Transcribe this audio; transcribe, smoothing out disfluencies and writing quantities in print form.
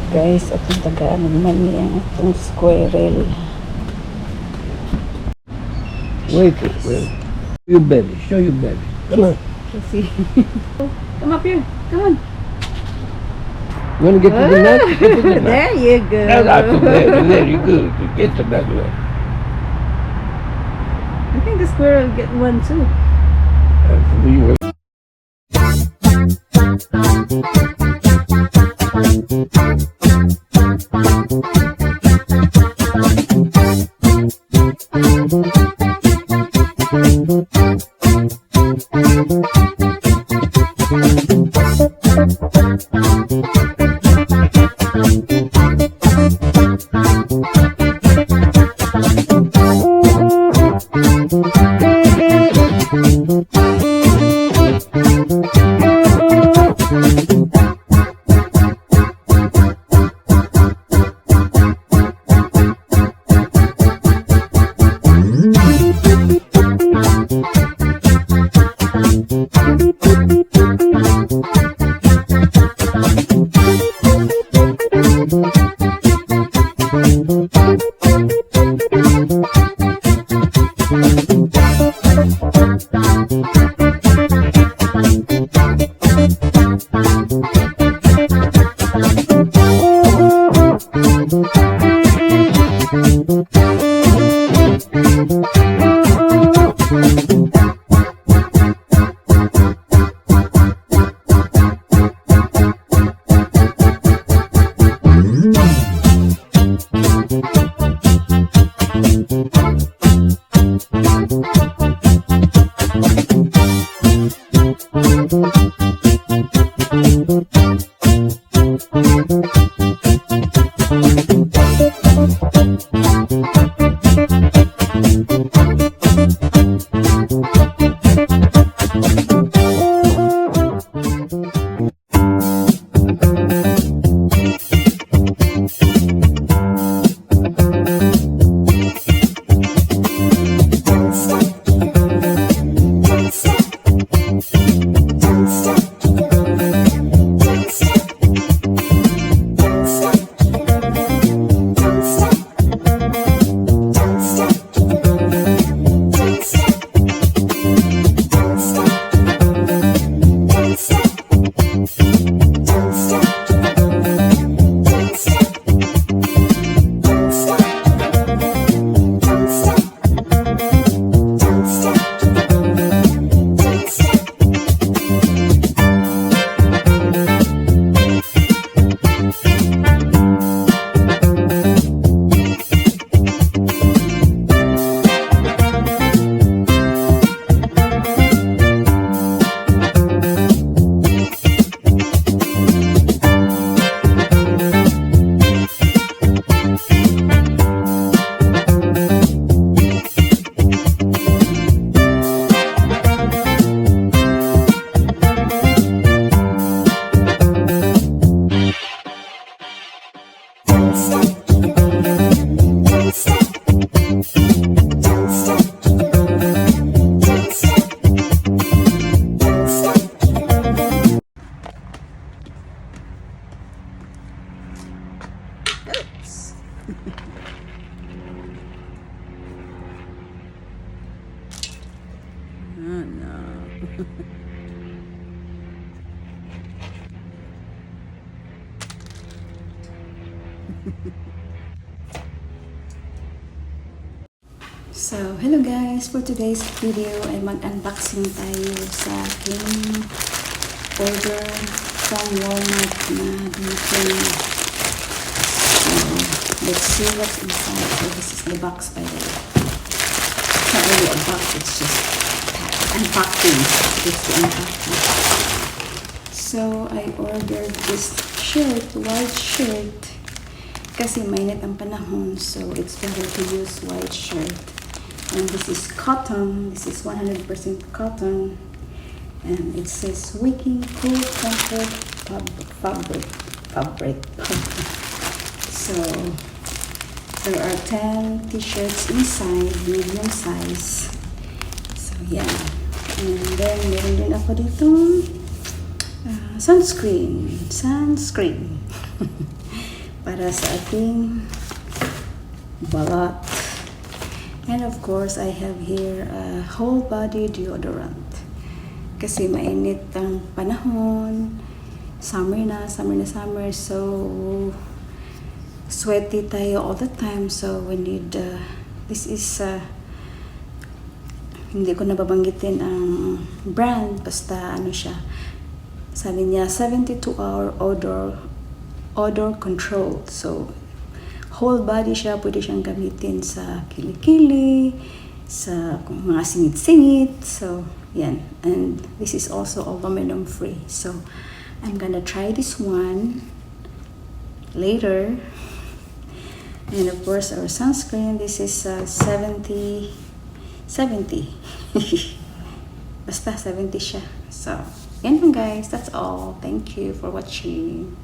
Guys, at yung tagaan naman niya itong squirrel. Wait. You baby. Show you baby. Come on. Kasi, come up here. Come on. You want to get to the net? Get to the net. There you go. That's very good. Get to that net. I think the squirrel get one too. You will. Oh no. So, hello guys! For today's video ay mag-unboxing tayo sa aking order from Walmart na dumating. So, let's see what's inside. So, this is the box by the way. It's not really a box, it's just unpacking. It's the unpacking. So, I ordered this shirt, white shirt. Kasi mainit ang panahon, so it's better to use white shirt. And this is cotton. This is 100% cotton. And it says Wicking Cool Comfort fabric. So there are 10 t-shirts inside, medium size. So yeah. And then meron din ako ditong sunscreen. para sa ating balat. And of course, I have here a whole body deodorant. Kasi mainit ang panahon. Summer na. So, sweaty tayo all the time. So, we need, this is, hindi ko nababanggitin ang brand. Basta, ano siya. Sabi niya, 72-hour odor control. So, whole body siya. Pwede siyang gamitin sa kilikili, sa mga singit-singit. So, yan. And this is also aluminum free. So, I'm gonna try this one later. And of course, our sunscreen. This is 70. Basta 70 siya. So, yan lang guys. That's all. Thank you for watching.